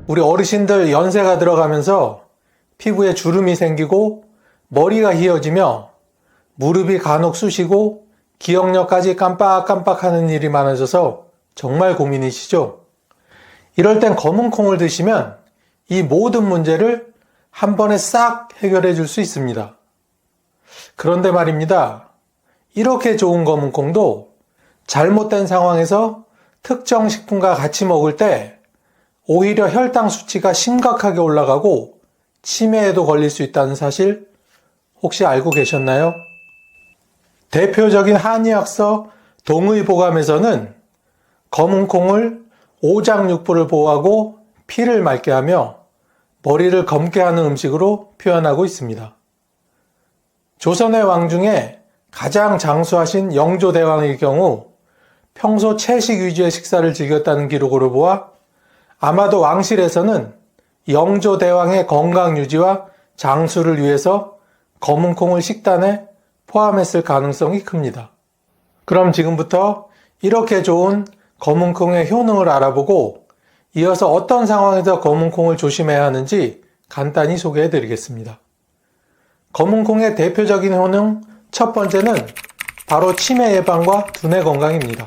우리 어르신들 연세가 들어가면서 피부에 주름이 생기고 머리가 휘어지며 무릎이 간혹 쑤시고 기억력까지 깜빡깜빡하는 일이 많아져서 정말 고민이시죠? 이럴 땐 검은 콩을 드시면 이 모든 문제를 한 번에 싹 해결해 줄 수 있습니다. 그런데 말입니다. 이렇게 좋은 검은 콩도 잘못된 상황에서 특정 식품과 같이 먹을 때 오히려 혈당 수치가 심각하게 올라가고 치매에도 걸릴 수 있다는 사실 혹시 알고 계셨나요? 대표적인 한의학서 동의보감에서는 검은 콩을 오장육부를 보호하고 피를 맑게 하며 머리를 검게 하는 음식으로 표현하고 있습니다. 조선의 왕 중에 가장 장수하신 영조대왕의 경우 평소 채식 위주의 식사를 즐겼다는 기록으로 보아 아마도 왕실에서는 영조대왕의 건강 유지와 장수를 위해서 검은 콩을 식단에 포함했을 가능성이 큽니다. 그럼 지금부터 이렇게 좋은 검은 콩의 효능을 알아보고 이어서 어떤 상황에서 검은 콩을 조심해야 하는지 간단히 소개해 드리겠습니다. 검은 콩의 대표적인 효능 첫 번째는 바로 치매 예방과 두뇌 건강입니다.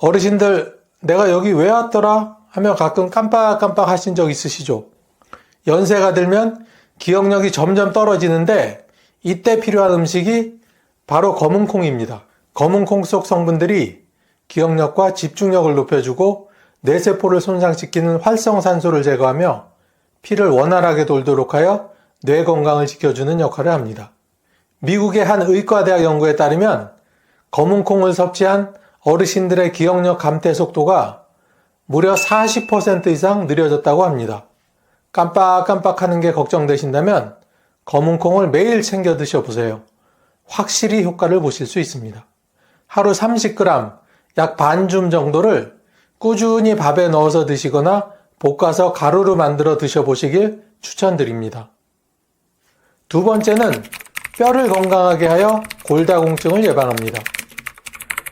어르신들 내가 여기 왜 왔더라 하며 가끔 깜빡깜빡 하신 적 있으시죠? 연세가 들면 기억력이 점점 떨어지는데 이때 필요한 음식이 바로 검은 콩입니다. 검은 콩 속 성분들이 기억력과 집중력을 높여주고 뇌세포를 손상시키는 활성산소를 제거하며 피를 원활하게 돌도록 하여 뇌 건강을 지켜주는 역할을 합니다. 미국의 한 의과대학 연구에 따르면 검은 콩을 섭취한 어르신들의 기억력 감퇴 속도가 무려 40% 이상 느려졌다고 합니다. 깜빡깜빡하는 게 걱정되신다면 검은 콩을 매일 챙겨 드셔보세요. 확실히 효과를 보실 수 있습니다. 하루 30g, 약 반줌 정도를 꾸준히 밥에 넣어서 드시거나 볶아서 가루로 만들어 드셔보시길 추천드립니다. 두 번째는 뼈를 건강하게 하여 골다공증을 예방합니다.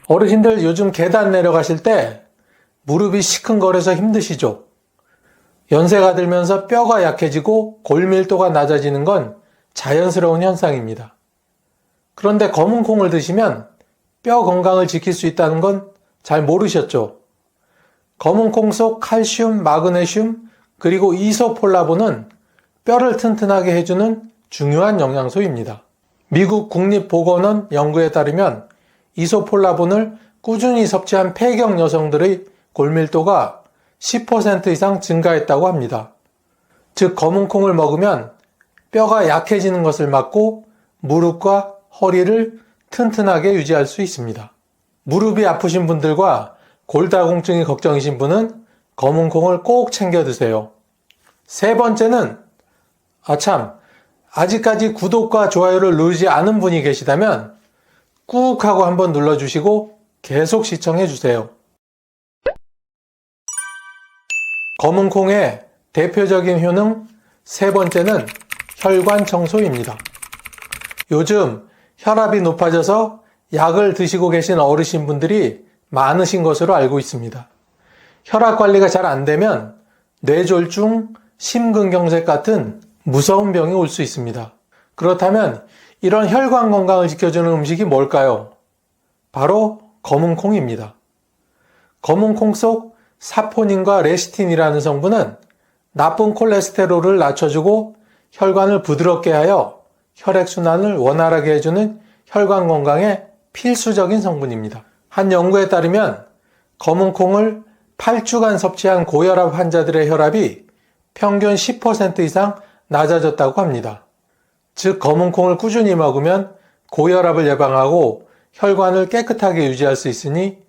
어르신들 요즘 계단 내려가실 때 무릎이 시큰거려서 힘드시죠? 연세가 들면서 뼈가 약해지고 골밀도가 낮아지는 건 자연스러운 현상입니다. 그런데 검은 콩을 드시면 뼈 건강을 지킬 수 있다는 건 잘 모르셨죠? 검은 콩 속 칼슘, 마그네슘, 그리고 이소폴라본은 뼈를 튼튼하게 해주는 중요한 영양소입니다. 미국 국립보건원 연구에 따르면 이소폴라본을 꾸준히 섭취한 폐경 여성들의 골밀도가 10% 이상 증가했다고 합니다. 즉 검은 콩을 먹으면 뼈가 약해지는 것을 막고 무릎과 허리를 튼튼하게 유지할 수 있습니다. 무릎이 아프신 분들과 골다공증이 걱정이신 분은 검은 콩을 꼭 챙겨 드세요. 세 번째는 아직까지 구독과 좋아요를 누르지 않은 분이 계시다면 꾹 하고 한번 눌러주시고 계속 시청해 주세요. 검은 콩의 대표적인 효능 세 번째는 혈관 청소입니다. 요즘 혈압이 높아져서 약을 드시고 계신 어르신 분들이 많으신 것으로 알고 있습니다. 혈압 관리가 잘 안 되면 뇌졸중, 심근경색 같은 무서운 병이 올 수 있습니다. 그렇다면 이런 혈관 건강을 지켜주는 음식이 뭘까요? 바로 검은 콩입니다. 검은 콩 속 사포닌과 레시틴이라는 성분은 나쁜 콜레스테롤을 낮춰주고 혈관을 부드럽게 하여 혈액순환을 원활하게 해주는 혈관 건강에 필수적인 성분입니다. 한 연구에 따르면 검은 콩을 8주간 섭취한 고혈압 환자들의 혈압이 평균 10% 이상 낮아졌다고 합니다. 즉 검은 콩을 꾸준히 먹으면 고혈압을 예방하고 혈관을 깨끗하게 유지할 수 있으니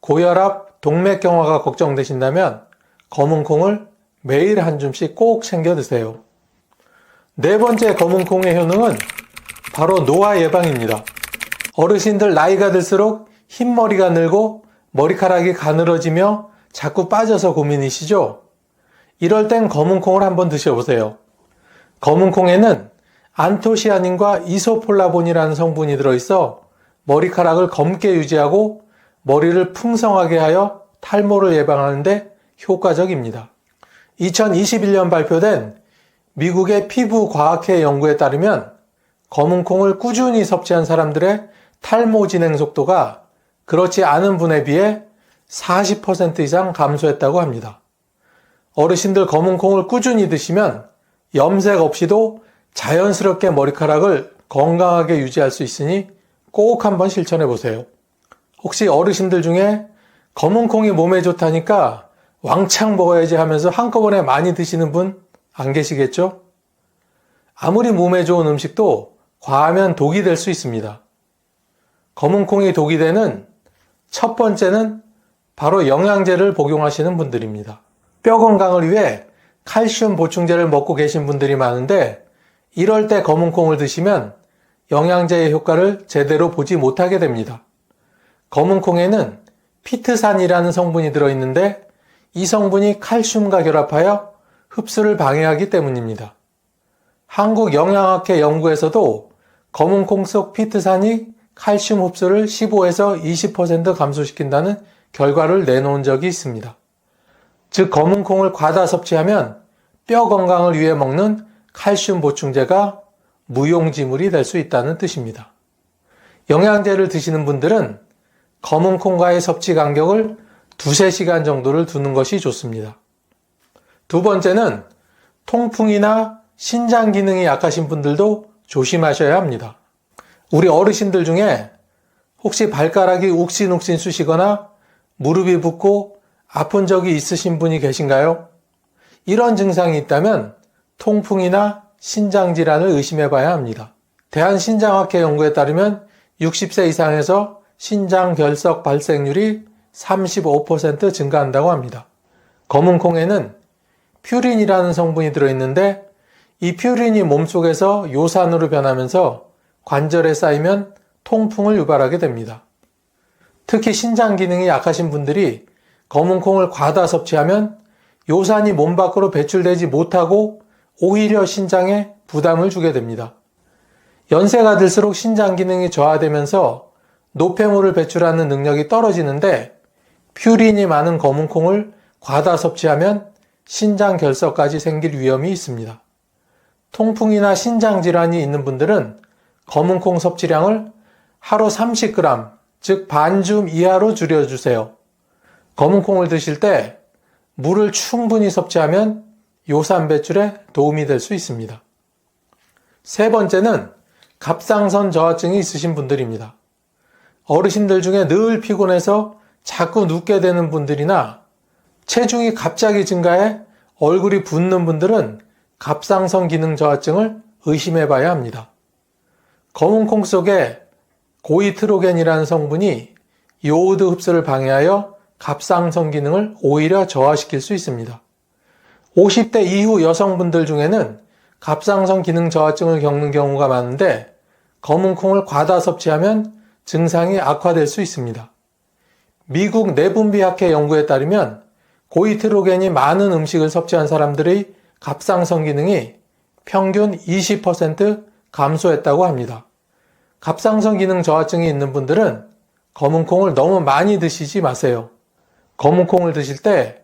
고혈압, 동맥경화가 걱정되신다면 검은 콩을 매일 한 줌씩 꼭 챙겨 드세요. 네 번째 검은 콩의 효능은 바로 노화 예방입니다. 어르신들 나이가 들수록 흰머리가 늘고 머리카락이 가늘어지며 자꾸 빠져서 고민이시죠? 이럴 땐 검은 콩을 한번 드셔보세요. 검은 콩에는 안토시아닌과 이소폴라본이라는 성분이 들어있어 머리카락을 검게 유지하고 머리를 풍성하게 하여 탈모를 예방하는 데 효과적입니다. 2021년 발표된 미국의 피부과학회 연구에 따르면 검은콩을 꾸준히 섭취한 사람들의 탈모 진행 속도가 그렇지 않은 분에 비해 40% 이상 감소했다고 합니다. 어르신들 검은콩을 꾸준히 드시면 염색 없이도 자연스럽게 머리카락을 건강하게 유지할 수 있으니 꼭 한번 실천해 보세요. 혹시 어르신들 중에 검은콩이 몸에 좋다니까 왕창 먹어야지 하면서 한꺼번에 많이 드시는 분 안 계시겠죠? 아무리 몸에 좋은 음식도 과하면 독이 될 수 있습니다. 검은콩이 독이 되는 첫 번째는 바로 영양제를 복용하시는 분들입니다. 뼈 건강을 위해 칼슘 보충제를 먹고 계신 분들이 많은데 이럴 때 검은콩을 드시면 영양제의 효과를 제대로 보지 못하게 됩니다. 검은콩에는 피트산이라는 성분이 들어있는데 이 성분이 칼슘과 결합하여 흡수를 방해하기 때문입니다. 한국영양학회 연구에서도 검은콩 속 피트산이 칼슘 흡수를 15에서 20% 감소시킨다는 결과를 내놓은 적이 있습니다. 즉 검은콩을 과다 섭취하면 뼈 건강을 위해 먹는 칼슘 보충제가 무용지물이 될 수 있다는 뜻입니다. 영양제를 드시는 분들은 검은콩과의 섭취 간격을 2-3시간 정도를 두는 것이 좋습니다. 두 번째는 통풍이나 신장 기능이 약하신 분들도 조심하셔야 합니다. 우리 어르신들 중에 혹시 발가락이 욱신욱신 쑤시거나 무릎이 붓고 아픈 적이 있으신 분이 계신가요? 이런 증상이 있다면 통풍이나 신장질환을 의심해 봐야 합니다. 대한신장학회 연구에 따르면 60세 이상에서 신장 결석 발생률이 35% 증가한다고 합니다. 검은콩에는 퓨린이라는 성분이 들어있는데 이 퓨린이 몸속에서 요산으로 변하면서 관절에 쌓이면 통풍을 유발하게 됩니다. 특히 신장 기능이 약하신 분들이 검은콩을 과다 섭취하면 요산이 몸 밖으로 배출되지 못하고 오히려 신장에 부담을 주게 됩니다. 연세가 들수록 신장 기능이 저하되면서 노폐물을 배출하는 능력이 떨어지는데 퓨린이 많은 검은콩을 과다 섭취하면 신장 결석까지 생길 위험이 있습니다. 통풍이나 신장 질환이 있는 분들은 검은콩 섭취량을 하루 30g, 즉 반줌 이하로 줄여주세요. 검은콩을 드실 때 물을 충분히 섭취하면 요산 배출에 도움이 될 수 있습니다. 세 번째는 갑상선 저하증이 있으신 분들입니다. 어르신들 중에 늘 피곤해서 자꾸 눕게 되는 분들이나 체중이 갑자기 증가해 얼굴이 붓는 분들은 갑상선 기능 저하증을 의심해 봐야 합니다. 검은콩 속에 고이트로겐이라는 성분이 요오드 흡수를 방해하여 갑상선 기능을 오히려 저하시킬 수 있습니다. 50대 이후 여성분들 중에는 갑상선 기능 저하증을 겪는 경우가 많은데 검은콩을 과다 섭취하면 증상이 악화될 수 있습니다. 미국 내분비학회 연구에 따르면 고이트로겐이 많은 음식을 섭취한 사람들의 갑상선 기능이 평균 20% 감소했다고 합니다. 갑상선 기능 저하증이 있는 분들은 검은콩을 너무 많이 드시지 마세요. 검은콩을 드실 때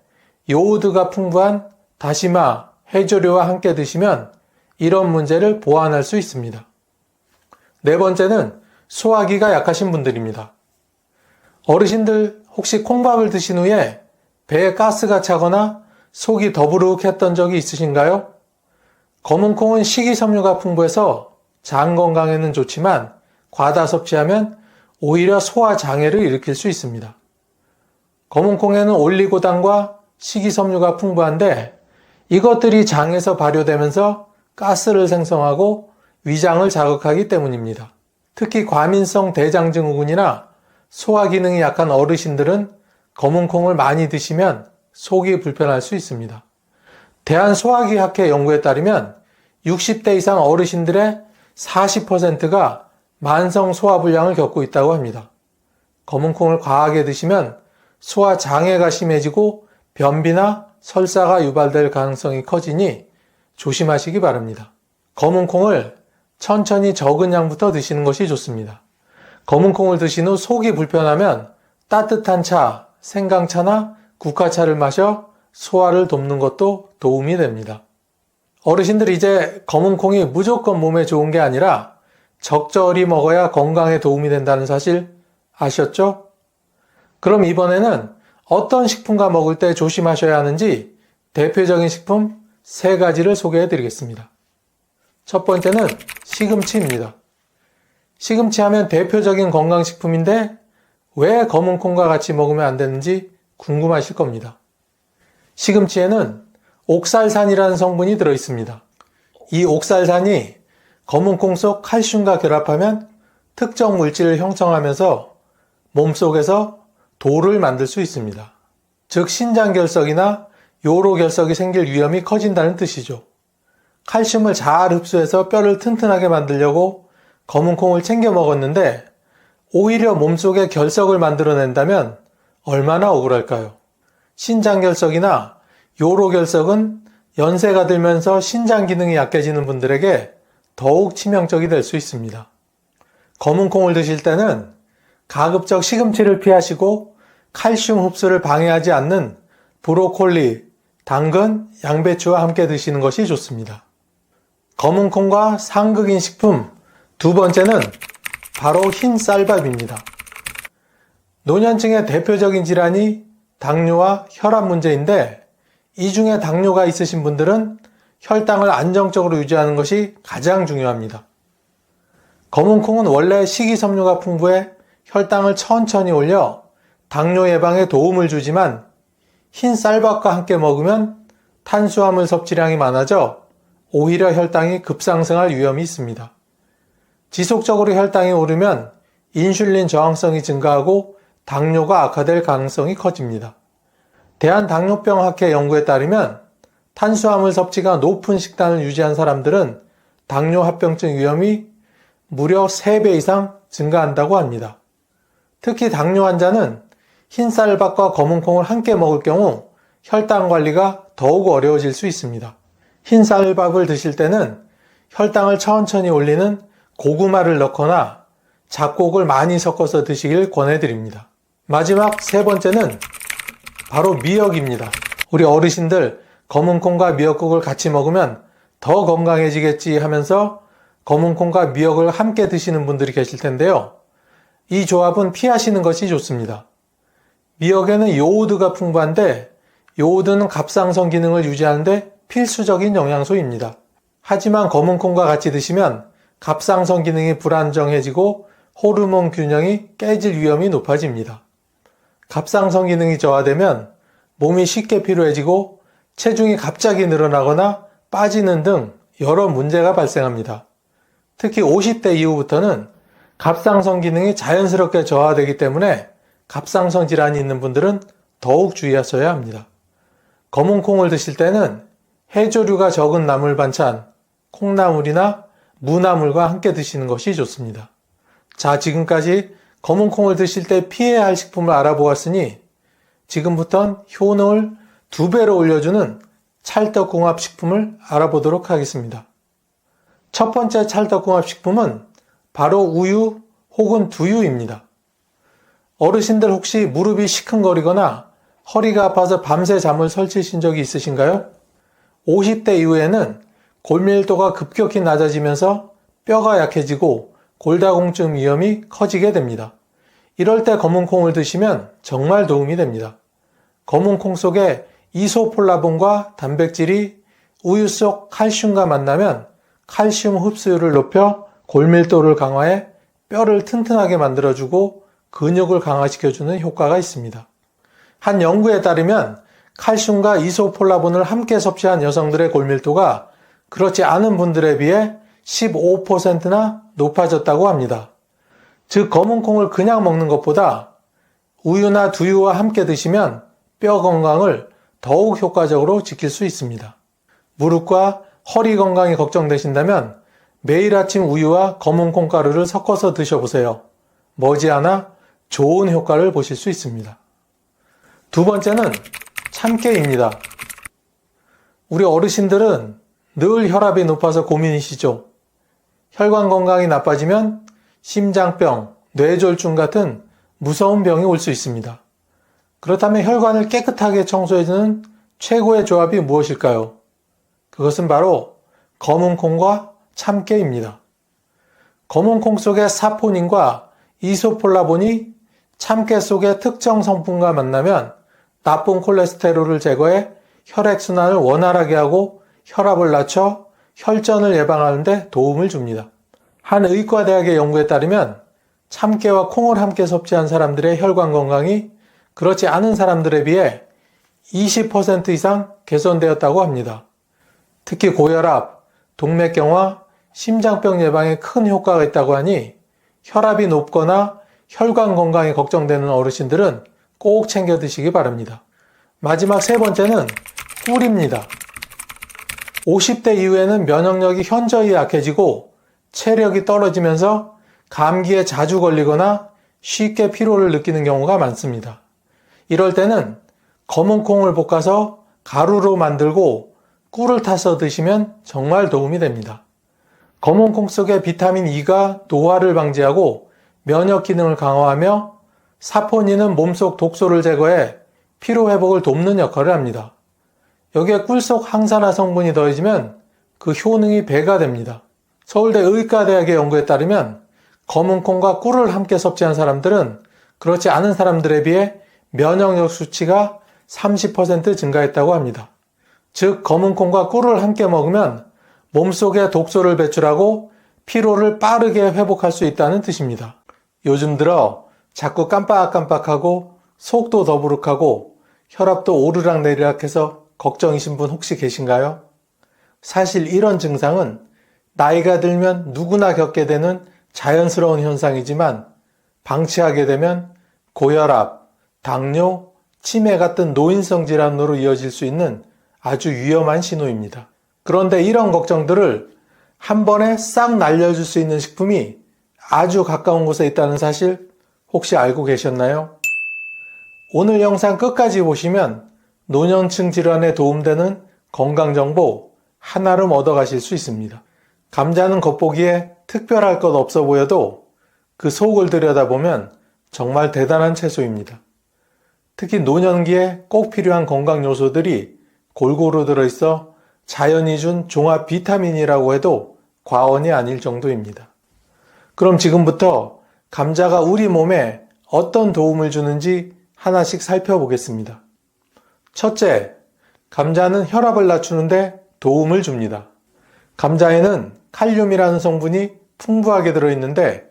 요오드가 풍부한 다시마, 해조류와 함께 드시면 이런 문제를 보완할 수 있습니다. 네 번째는 소화기가 약하신 분들입니다. 어르신들 혹시 콩밥을 드신 후에 배에 가스가 차거나 속이 더부룩했던 적이 있으신가요? 검은콩은 식이섬유가 풍부해서 장 건강에는 좋지만 과다 섭취하면 오히려 소화 장애를 일으킬 수 있습니다. 검은콩에는 올리고당과 식이섬유가 풍부한데 이것들이 장에서 발효되면서 가스를 생성하고 위장을 자극하기 때문입니다. 특히 과민성 대장증후군이나 소화 기능이 약한 어르신들은 검은콩을 많이 드시면 속이 불편할 수 있습니다. 대한소화기학회 연구에 따르면 60대 이상 어르신들의 40%가 만성 소화불량을 겪고 있다고 합니다. 검은콩을 과하게 드시면 소화 장애가 심해지고 변비나 설사가 유발될 가능성이 커지니 조심하시기 바랍니다. 검은콩을 천천히 적은 양부터 드시는 것이 좋습니다. 검은콩을 드신 후 속이 불편하면 따뜻한 차, 생강차나 국화차를 마셔 소화를 돕는 것도 도움이 됩니다. 어르신들 이제 검은콩이 무조건 몸에 좋은 게 아니라 적절히 먹어야 건강에 도움이 된다는 사실 아셨죠? 그럼 이번에는 어떤 식품과 먹을 때 조심하셔야 하는지 대표적인 식품 3가지를 소개해 드리겠습니다. 첫 번째는 시금치입니다. 시금치 하면 대표적인 건강식품인데 왜 검은콩과 같이 먹으면 안 되는지 궁금하실 겁니다. 시금치에는 옥살산이라는 성분이 들어있습니다. 이 옥살산이 검은콩 속 칼슘과 결합하면 특정 물질을 형성하면서 몸속에서 돌을 만들 수 있습니다. 즉 신장결석이나 요로결석이 생길 위험이 커진다는 뜻이죠. 칼슘을 잘 흡수해서 뼈를 튼튼하게 만들려고 검은콩을 챙겨 먹었는데 오히려 몸속에 결석을 만들어낸다면 얼마나 억울할까요? 신장결석이나 요로결석은 연세가 들면서 신장 기능이 약해지는 분들에게 더욱 치명적이 될 수 있습니다. 검은콩을 드실 때는 가급적 시금치를 피하시고 칼슘 흡수를 방해하지 않는 브로콜리, 당근, 양배추와 함께 드시는 것이 좋습니다. 검은콩과 상극인 식품 두 번째는 바로 흰 쌀밥입니다. 노년층의 대표적인 질환이 당뇨와 혈압 문제인데 이 중에 당뇨가 있으신 분들은 혈당을 안정적으로 유지하는 것이 가장 중요합니다. 검은콩은 원래 식이섬유가 풍부해 혈당을 천천히 올려 당뇨 예방에 도움을 주지만 흰 쌀밥과 함께 먹으면 탄수화물 섭취량이 많아져 오히려 혈당이 급상승할 위험이 있습니다. 지속적으로 혈당이 오르면 인슐린 저항성이 증가하고 당뇨가 악화될 가능성이 커집니다. 대한당뇨병학회 연구에 따르면 탄수화물 섭취가 높은 식단을 유지한 사람들은 당뇨 합병증 위험이 무려 3배 이상 증가한다고 합니다. 특히 당뇨 환자는 흰쌀밥과 검은콩을 함께 먹을 경우 혈당 관리가 더욱 어려워질 수 있습니다. 흰쌀밥을 드실 때는 혈당을 천천히 올리는 고구마를 넣거나 잡곡을 많이 섞어서 드시길 권해드립니다. 마지막 3번째는 바로 미역입니다. 우리 어르신들 검은콩과 미역국을 같이 먹으면 더 건강해지겠지 하면서 검은콩과 미역을 함께 드시는 분들이 계실 텐데요. 이 조합은 피하시는 것이 좋습니다. 미역에는 요오드가 풍부한데 요오드는 갑상선 기능을 유지하는데 필수적인 영양소입니다. 하지만 검은콩과 같이 드시면 갑상선 기능이 불안정해지고 호르몬 균형이 깨질 위험이 높아집니다. 갑상선 기능이 저하되면 몸이 쉽게 피로해지고 체중이 갑자기 늘어나거나 빠지는 등 여러 문제가 발생합니다. 특히 50대 이후부터는 갑상선 기능이 자연스럽게 저하되기 때문에 갑상선 질환이 있는 분들은 더욱 주의하셔야 합니다. 검은콩을 드실 때는 해조류가 적은 나물 반찬, 콩나물이나 무나물과 함께 드시는 것이 좋습니다. 자, 지금까지 검은콩을 드실 때 피해야 할 식품을 알아보았으니 지금부턴 효능을 2배로 올려주는 찰떡궁합 식품을 알아보도록 하겠습니다. 첫 번째 찰떡궁합 식품은 바로 우유 혹은 두유입니다. 어르신들 혹시 무릎이 시큰거리거나 허리가 아파서 밤새 잠을 설치신 적이 있으신가요? 50대 이후에는 골밀도가 급격히 낮아지면서 뼈가 약해지고 골다공증 위험이 커지게 됩니다. 이럴 때 검은콩을 드시면 정말 도움이 됩니다. 검은콩 속에 이소폴라본과 단백질이 우유 속 칼슘과 만나면 칼슘 흡수율을 높여 골밀도를 강화해 뼈를 튼튼하게 만들어주고 근육을 강화시켜주는 효과가 있습니다. 한 연구에 따르면 칼슘과 이소폴라본을 함께 섭취한 여성들의 골밀도가 그렇지 않은 분들에 비해 15%나 높아졌다고 합니다. 즉 검은콩을 그냥 먹는 것보다 우유나 두유와 함께 드시면 뼈 건강을 더욱 효과적으로 지킬 수 있습니다. 무릎과 허리 건강이 걱정되신다면 매일 아침 우유와 검은콩 가루를 섞어서 드셔보세요. 머지않아 좋은 효과를 보실 수 있습니다. 두 번째는 참깨입니다. 우리 어르신들은 늘 혈압이 높아서 고민이시죠? 혈관 건강이 나빠지면 심장병, 뇌졸중 같은 무서운 병이 올 수 있습니다. 그렇다면 혈관을 깨끗하게 청소해주는 최고의 조합이 무엇일까요? 그것은 바로 검은콩과 참깨입니다. 검은콩 속의 사포닌과 이소폴라본이 참깨 속의 특정 성분과 만나면 나쁜 콜레스테롤을 제거해 혈액순환을 원활하게 하고 혈압을 낮춰 혈전을 예방하는 데 도움을 줍니다. 한 의과대학의 연구에 따르면 참깨와 콩을 함께 섭취한 사람들의 혈관 건강이 그렇지 않은 사람들에 비해 20% 이상 개선되었다고 합니다. 특히 고혈압, 동맥경화, 심장병 예방에 큰 효과가 있다고 하니 혈압이 높거나 혈관 건강이 걱정되는 어르신들은 꼭 챙겨 드시기 바랍니다. 마지막 세 번째는 꿀입니다. 50대 이후에는 면역력이 현저히 약해지고 체력이 떨어지면서 감기에 자주 걸리거나 쉽게 피로를 느끼는 경우가 많습니다. 이럴 때는 검은 콩을 볶아서 가루로 만들고 꿀을 타서 드시면 정말 도움이 됩니다. 검은 콩 속의 비타민 E가 노화를 방지하고 면역 기능을 강화하며 사포닌은 몸속 독소를 제거해 피로 회복을 돕는 역할을 합니다. 여기에 꿀 속 항산화 성분이 더해지면 그 효능이 배가 됩니다. 서울대 의과대학의 연구에 따르면 검은 콩과 꿀을 함께 섭취한 사람들은 그렇지 않은 사람들에 비해 면역력 수치가 30% 증가했다고 합니다. 즉 검은 콩과 꿀을 함께 먹으면 몸속에 독소를 배출하고 피로를 빠르게 회복할 수 있다는 뜻입니다. 요즘 들어 자꾸 깜빡깜빡하고 속도 더부룩하고 혈압도 오르락내리락해서 걱정이신 분 혹시 계신가요? 사실 이런 증상은 나이가 들면 누구나 겪게 되는 자연스러운 현상이지만 방치하게 되면 고혈압, 당뇨, 치매 같은 노인성 질환으로 이어질 수 있는 아주 위험한 신호입니다. 그런데 이런 걱정들을 한 번에 싹 날려줄 수 있는 식품이 아주 가까운 곳에 있다는 사실 혹시 알고 계셨나요? 오늘 영상 끝까지 보시면 노년층 질환에 도움되는 건강정보 하나름 얻어가실 수 있습니다. 감자는 겉보기에 특별할 것 없어 보여도 그 속을 들여다보면 정말 대단한 채소입니다. 특히 노년기에 꼭 필요한 건강 요소들이 골고루 들어있어 자연이 준 종합 비타민이라고 해도 과언이 아닐 정도입니다. 그럼 지금부터 감자가 우리 몸에 어떤 도움을 주는지 하나씩 살펴보겠습니다. 첫째, 감자는 혈압을 낮추는데 도움을 줍니다. 감자에는 칼륨이라는 성분이 풍부하게 들어있는데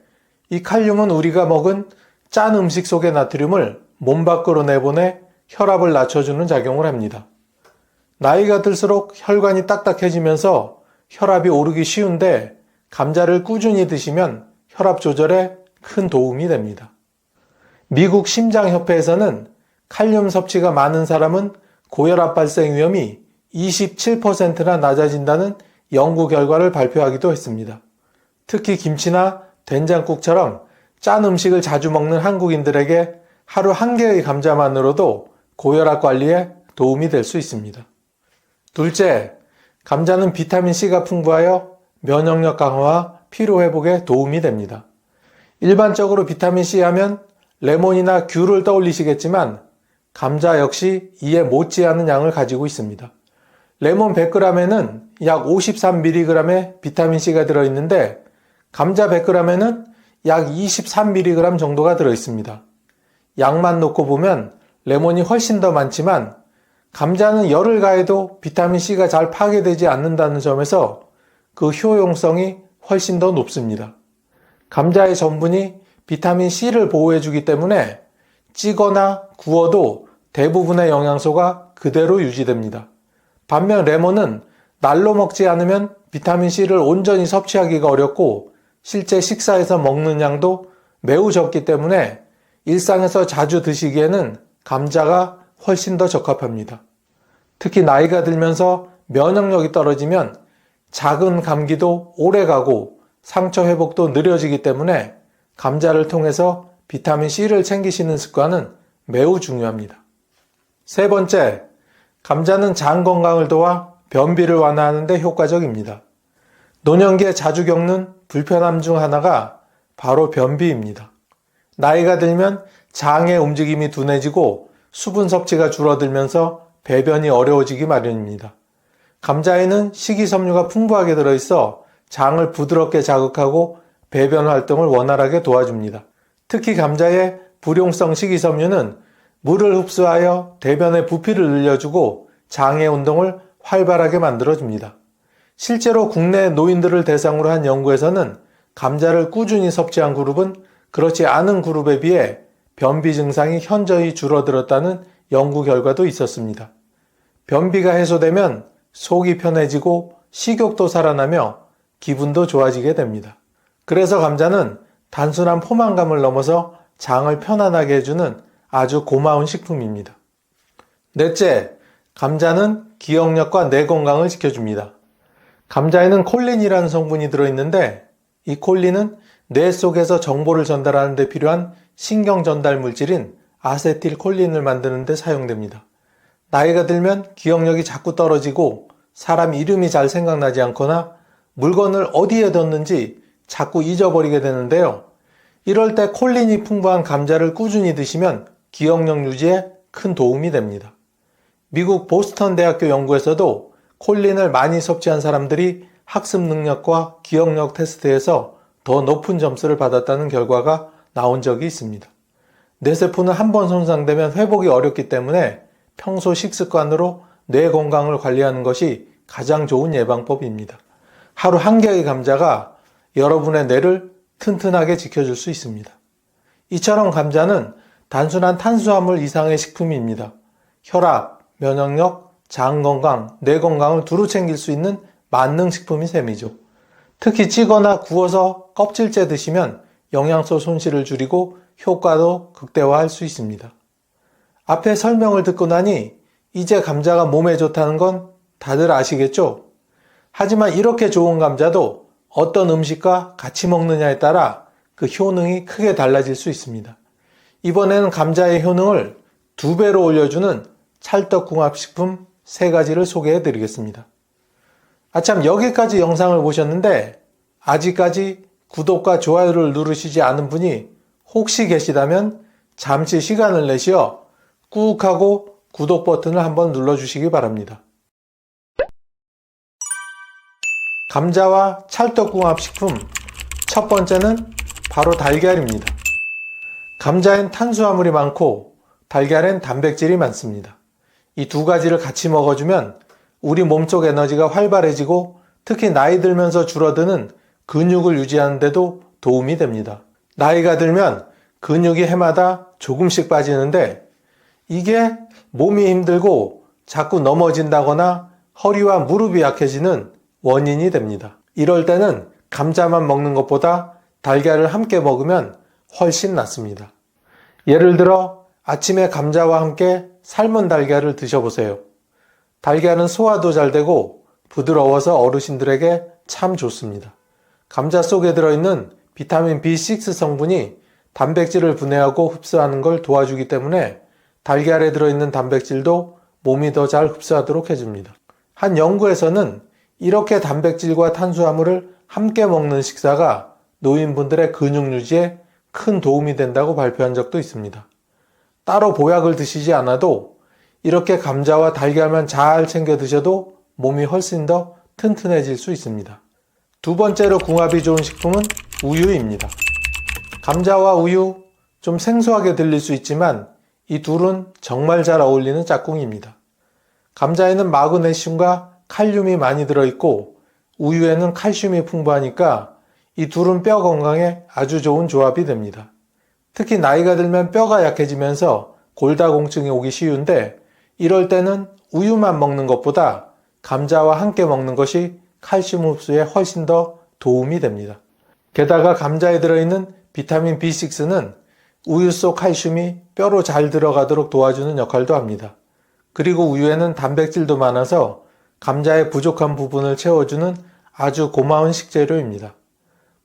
이 칼륨은 우리가 먹은 짠 음식 속의 나트륨을 몸 밖으로 내보내 혈압을 낮춰주는 작용을 합니다. 나이가 들수록 혈관이 딱딱해지면서 혈압이 오르기 쉬운데 감자를 꾸준히 드시면 혈압 조절에 큰 도움이 됩니다. 미국 심장협회에서는 칼륨 섭취가 많은 사람은 고혈압 발생 위험이 27%나 낮아진다는 연구 결과를 발표하기도 했습니다. 특히 김치나 된장국처럼 짠 음식을 자주 먹는 한국인들에게 하루 한 개의 감자만으로도 고혈압 관리에 도움이 될 수 있습니다. 둘째, 감자는 비타민C가 풍부하여 면역력 강화와 피로 회복에 도움이 됩니다. 일반적으로 비타민C 하면 레몬이나 귤을 떠올리시겠지만 감자 역시 이에 못지않은 양을 가지고 있습니다. 레몬 100g에는 약 53mg의 비타민C가 들어있는데 감자 100g에는 약 23mg 정도가 들어있습니다. 양만 놓고 보면 레몬이 훨씬 더 많지만 감자는 열을 가해도 비타민C가 잘 파괴되지 않는다는 점에서 그 효용성이 훨씬 더 높습니다. 감자의 전분이 비타민C를 보호해주기 때문에 찌거나 구워도 대부분의 영양소가 그대로 유지됩니다. 반면 레몬은 날로 먹지 않으면 비타민C를 온전히 섭취하기가 어렵고 실제 식사에서 먹는 양도 매우 적기 때문에 일상에서 자주 드시기에는 감자가 훨씬 더 적합합니다. 특히 나이가 들면서 면역력이 떨어지면 작은 감기도 오래 가고 상처 회복도 느려지기 때문에 감자를 통해서 비타민C를 챙기시는 습관은 매우 중요합니다. 세 번째, 감자는 장 건강을 도와 변비를 완화하는 데 효과적입니다. 노년기에 자주 겪는 불편함 중 하나가 바로 변비입니다. 나이가 들면 장의 움직임이 둔해지고 수분 섭취가 줄어들면서 배변이 어려워지기 마련입니다. 감자에는 식이섬유가 풍부하게 들어있어 장을 부드럽게 자극하고 배변 활동을 원활하게 도와줍니다. 특히 감자의 불용성 식이섬유는 물을 흡수하여 대변의 부피를 늘려주고 장의 운동을 활발하게 만들어줍니다. 실제로 국내 노인들을 대상으로 한 연구에서는 감자를 꾸준히 섭취한 그룹은 그렇지 않은 그룹에 비해 변비 증상이 현저히 줄어들었다는 연구 결과도 있었습니다. 변비가 해소되면 속이 편해지고 식욕도 살아나며 기분도 좋아지게 됩니다. 그래서 감자는 단순한 포만감을 넘어서 장을 편안하게 해주는 아주 고마운 식품입니다. 넷째, 감자는 기억력과 뇌 건강을 지켜줍니다. 감자에는 콜린이라는 성분이 들어있는데 이 콜린은 뇌 속에서 정보를 전달하는 데 필요한 신경 전달 물질인 아세틸콜린을 만드는 데 사용됩니다. 나이가 들면 기억력이 자꾸 떨어지고 사람 이름이 잘 생각나지 않거나 물건을 어디에 뒀는지 자꾸 잊어버리게 되는데요. 이럴 때 콜린이 풍부한 감자를 꾸준히 드시면 기억력 유지에 큰 도움이 됩니다. 미국 보스턴 대학교 연구에서도 콜린을 많이 섭취한 사람들이 학습 능력과 기억력 테스트에서 더 높은 점수를 받았다는 결과가 나온 적이 있습니다. 뇌세포는 한번 손상되면 회복이 어렵기 때문에 평소 식습관으로 뇌 건강을 관리하는 것이 가장 좋은 예방법입니다. 하루 한 개의 감자가 여러분의 뇌를 튼튼하게 지켜줄 수 있습니다. 이처럼 감자는 단순한 탄수화물 이상의 식품입니다. 혈압, 면역력, 장 건강, 뇌 건강을 두루 챙길 수 있는 만능식품이 셈이죠. 특히 찌거나 구워서 껍질째 드시면 영양소 손실을 줄이고 효과도 극대화할 수 있습니다. 앞에 설명을 듣고 나니 이제 감자가 몸에 좋다는 건 다들 아시겠죠? 하지만 이렇게 좋은 감자도 어떤 음식과 같이 먹느냐에 따라 그 효능이 크게 달라질 수 있습니다. 이번에는 감자의 효능을 2배로 올려주는 찰떡궁합식품 3가지를 소개해 드리겠습니다. 아참, 여기까지 영상을 보셨는데 아직까지 구독과 좋아요를 누르시지 않은 분이 혹시 계시다면 잠시 시간을 내시어 꾹 하고 구독 버튼을 한번 눌러주시기 바랍니다. 감자와 찰떡궁합식품 첫 번째는 바로 달걀입니다. 감자엔 탄수화물이 많고 달걀엔 단백질이 많습니다. 이 2가지를 같이 먹어주면 우리 몸속 에너지가 활발해지고 특히 나이 들면서 줄어드는 근육을 유지하는 데도 도움이 됩니다. 나이가 들면 근육이 해마다 조금씩 빠지는데 이게 몸이 힘들고 자꾸 넘어진다거나 허리와 무릎이 약해지는 원인이 됩니다. 이럴 때는 감자만 먹는 것보다 달걀을 함께 먹으면 훨씬 낫습니다. 예를 들어 아침에 감자와 함께 삶은 달걀을 드셔보세요. 달걀은 소화도 잘 되고 부드러워서 어르신들에게 참 좋습니다. 감자 속에 들어있는 비타민 B6 성분이 단백질을 분해하고 흡수하는 걸 도와주기 때문에 달걀에 들어있는 단백질도 몸이 더 잘 흡수하도록 해줍니다. 한 연구에서는 이렇게 단백질과 탄수화물을 함께 먹는 식사가 노인분들의 근육 유지에 큰 도움이 된다고 발표한 적도 있습니다. 따로 보약을 드시지 않아도 이렇게 감자와 달걀만 잘 챙겨 드셔도 몸이 훨씬 더 튼튼해질 수 있습니다. 2번째로 궁합이 좋은 식품은 우유입니다. 감자와 우유, 좀 생소하게 들릴 수 있지만 이 둘은 정말 잘 어울리는 짝꿍입니다. 감자에는 마그네슘과 칼륨이 많이 들어있고 우유에는 칼슘이 풍부하니까 이 둘은 뼈 건강에 아주 좋은 조합이 됩니다. 특히 나이가 들면 뼈가 약해지면서 골다공증이 오기 쉬운데 이럴 때는 우유만 먹는 것보다 감자와 함께 먹는 것이 칼슘 흡수에 훨씬 더 도움이 됩니다. 게다가 감자에 들어있는 비타민 B6는 우유 속 칼슘이 뼈로 잘 들어가도록 도와주는 역할도 합니다. 그리고 우유에는 단백질도 많아서 감자의 부족한 부분을 채워주는 아주 고마운 식재료입니다.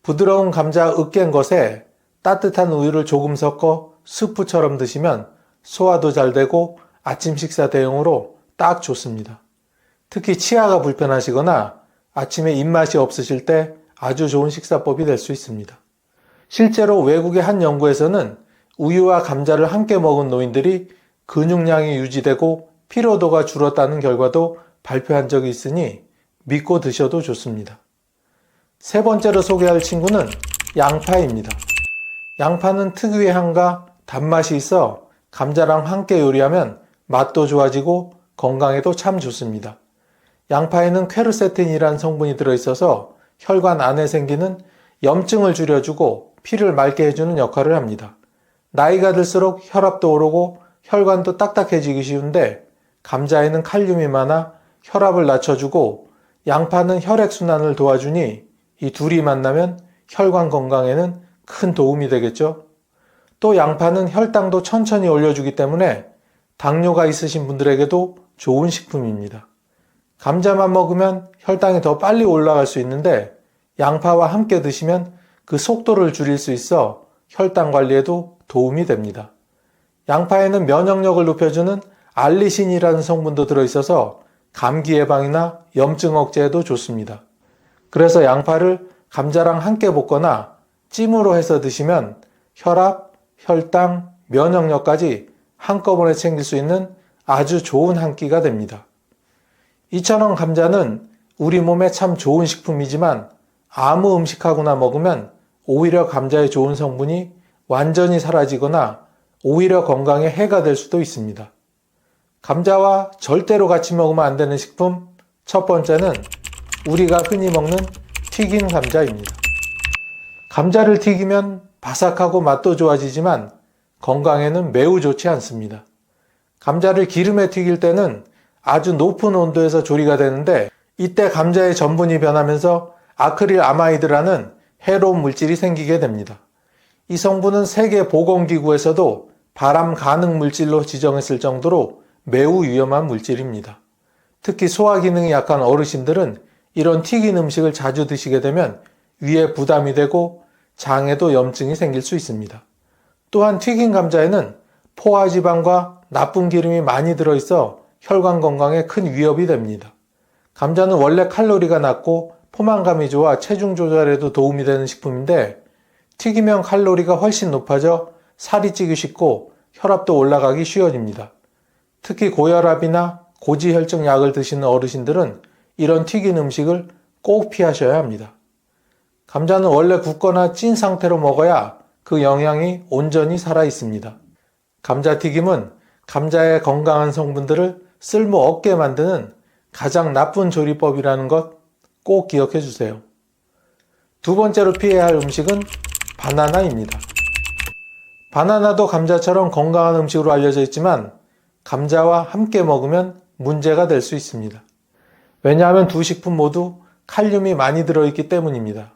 부드러운 감자 으깬 것에 따뜻한 우유를 조금 섞어 스프처럼 드시면 소화도 잘 되고 아침 식사 대용으로 딱 좋습니다. 특히 치아가 불편하시거나 아침에 입맛이 없으실 때 아주 좋은 식사법이 될 수 있습니다. 실제로 외국의 한 연구에서는 우유와 감자를 함께 먹은 노인들이 근육량이 유지되고 피로도가 줄었다는 결과도 발표한 적이 있으니 믿고 드셔도 좋습니다. 세 번째로 소개할 친구는 양파입니다. 양파는 특유의 향과 단맛이 있어 감자랑 함께 요리하면 맛도 좋아지고 건강에도 참 좋습니다. 양파에는 퀘르세틴이라는 성분이 들어있어서 혈관 안에 생기는 염증을 줄여주고 피를 맑게 해주는 역할을 합니다. 나이가 들수록 혈압도 오르고 혈관도 딱딱해지기 쉬운데 감자에는 칼륨이 많아 혈압을 낮춰주고 양파는 혈액순환을 도와주니 이 둘이 만나면 혈관 건강에는 큰 도움이 되겠죠. 또 양파는 혈당도 천천히 올려주기 때문에 당뇨가 있으신 분들에게도 좋은 식품입니다. 감자만 먹으면 혈당이 더 빨리 올라갈 수 있는데 양파와 함께 드시면 그 속도를 줄일 수 있어 혈당 관리에도 도움이 됩니다. 양파에는 면역력을 높여주는 알리신이라는 성분도 들어있어서 감기 예방이나 염증 억제에도 좋습니다. 그래서 양파를 감자랑 함께 볶거나 찜으로 해서 드시면 혈압, 혈당, 면역력까지 한꺼번에 챙길 수 있는 아주 좋은 한 끼가 됩니다. 이처럼 감자는 우리 몸에 참 좋은 식품이지만 아무 음식하고나 먹으면 오히려 감자의 좋은 성분이 완전히 사라지거나 오히려 건강에 해가 될 수도 있습니다. 감자와 절대로 같이 먹으면 안 되는 식품 첫 번째는 우리가 흔히 먹는 튀긴 감자입니다. 감자를 튀기면 바삭하고 맛도 좋아지지만 건강에는 매우 좋지 않습니다. 감자를 기름에 튀길 때는 아주 높은 온도에서 조리가 되는데 이때 감자의 전분이 변하면서 아크릴 아마이드라는 해로운 물질이 생기게 됩니다. 이 성분은 세계보건기구에서도 발암 가능 물질로 지정했을 정도로 매우 위험한 물질입니다. 특히 소화 기능이 약한 어르신들은 이런 튀긴 음식을 자주 드시게 되면 위에 부담이 되고 장에도 염증이 생길 수 있습니다. 또한 튀긴 감자에는 포화지방과 나쁜 기름이 많이 들어있어 혈관 건강에 큰 위협이 됩니다. 감자는 원래 칼로리가 낮고 포만감이 좋아 체중 조절에도 도움이 되는 식품인데 튀기면 칼로리가 훨씬 높아져 살이 찌기 쉽고 혈압도 올라가기 쉬워집니다. 특히 고혈압이나 고지혈증 약을 드시는 어르신들은 이런 튀긴 음식을 꼭 피하셔야 합니다. 감자는 원래 굽거나 찐 상태로 먹어야 그 영양이 온전히 살아 있습니다. 감자튀김은 감자의 건강한 성분들을 쓸모 없게 만드는 가장 나쁜 조리법이라는 것 꼭 기억해 주세요. 두 번째로 피해야 할 음식은 바나나입니다. 바나나도 감자처럼 건강한 음식으로 알려져 있지만 감자와 함께 먹으면 문제가 될 수 있습니다. 왜냐하면 두 식품 모두 칼륨이 많이 들어있기 때문입니다.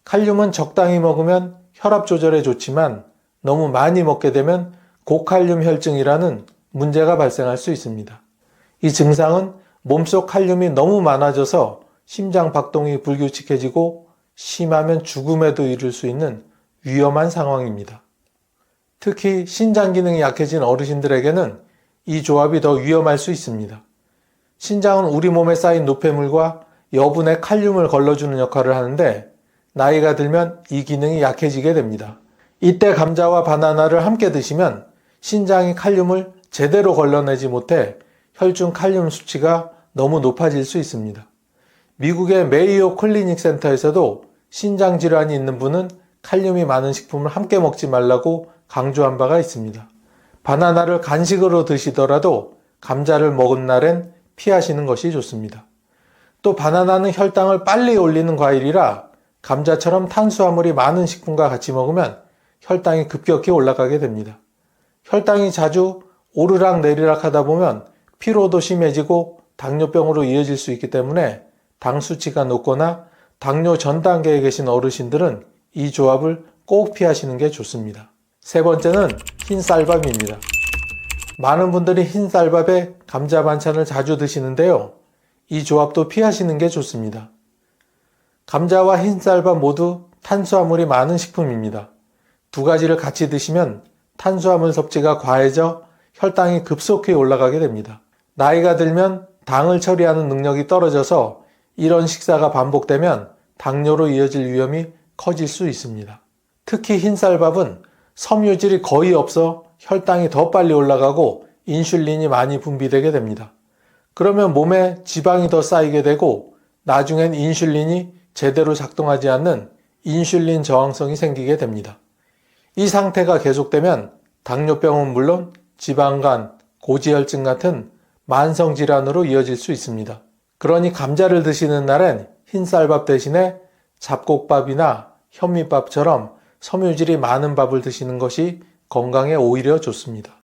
칼륨은 적당히 먹으면 혈압 조절에 좋지만 너무 많이 먹게 되면 고칼륨 혈증이라는 문제가 발생할 수 있습니다. 이 증상은 몸속 칼륨이 너무 많아져서 심장 박동이 불규칙해지고 심하면 죽음에도 이를 수 있는 위험한 상황입니다. 특히 신장 기능이 약해진 어르신들에게는 이 조합이 더 위험할 수 있습니다. 신장은 우리 몸에 쌓인 노폐물과 여분의 칼륨을 걸러주는 역할을 하는데 나이가 들면 이 기능이 약해지게 됩니다. 이때 감자와 바나나를 함께 드시면 신장이 칼륨을 제대로 걸러내지 못해 혈중 칼륨 수치가 너무 높아질 수 있습니다. 미국의 메이오 클리닉 센터에서도 신장 질환이 있는 분은 칼륨이 많은 식품을 함께 먹지 말라고 강조한 바가 있습니다. 바나나를 간식으로 드시더라도 감자를 먹은 날엔 피하시는 것이 좋습니다. 또 바나나는 혈당을 빨리 올리는 과일이라 감자처럼 탄수화물이 많은 식품과 같이 먹으면 혈당이 급격히 올라가게 됩니다. 혈당이 자주 오르락 내리락 하다 보면 피로도 심해지고 당뇨병으로 이어질 수 있기 때문에 당 수치가 높거나 당뇨 전 단계에 계신 어르신들은 이 조합을 꼭 피하시는 게 좋습니다. 세 번째는 흰쌀밥입니다. 많은 분들이 흰쌀밥에 감자 반찬을 자주 드시는데요. 이 조합도 피하시는 게 좋습니다. 감자와 흰쌀밥 모두 탄수화물이 많은 식품입니다. 두 가지를 같이 드시면 탄수화물 섭취가 과해져 혈당이 급속히 올라가게 됩니다. 나이가 들면 당을 처리하는 능력이 떨어져서 이런 식사가 반복되면 당뇨로 이어질 위험이 커질 수 있습니다. 특히 흰쌀밥은 섬유질이 거의 없어 혈당이 더 빨리 올라가고 인슐린이 많이 분비되게 됩니다. 그러면 몸에 지방이 더 쌓이게 되고 나중엔 인슐린이 제대로 작동하지 않는 인슐린 저항성이 생기게 됩니다. 이 상태가 계속되면 당뇨병은 물론 지방간, 고지혈증 같은 만성질환으로 이어질 수 있습니다. 그러니 감자를 드시는 날엔 흰쌀밥 대신에 잡곡밥이나 현미밥처럼 섬유질이 많은 밥을 드시는 것이 건강에 오히려 좋습니다.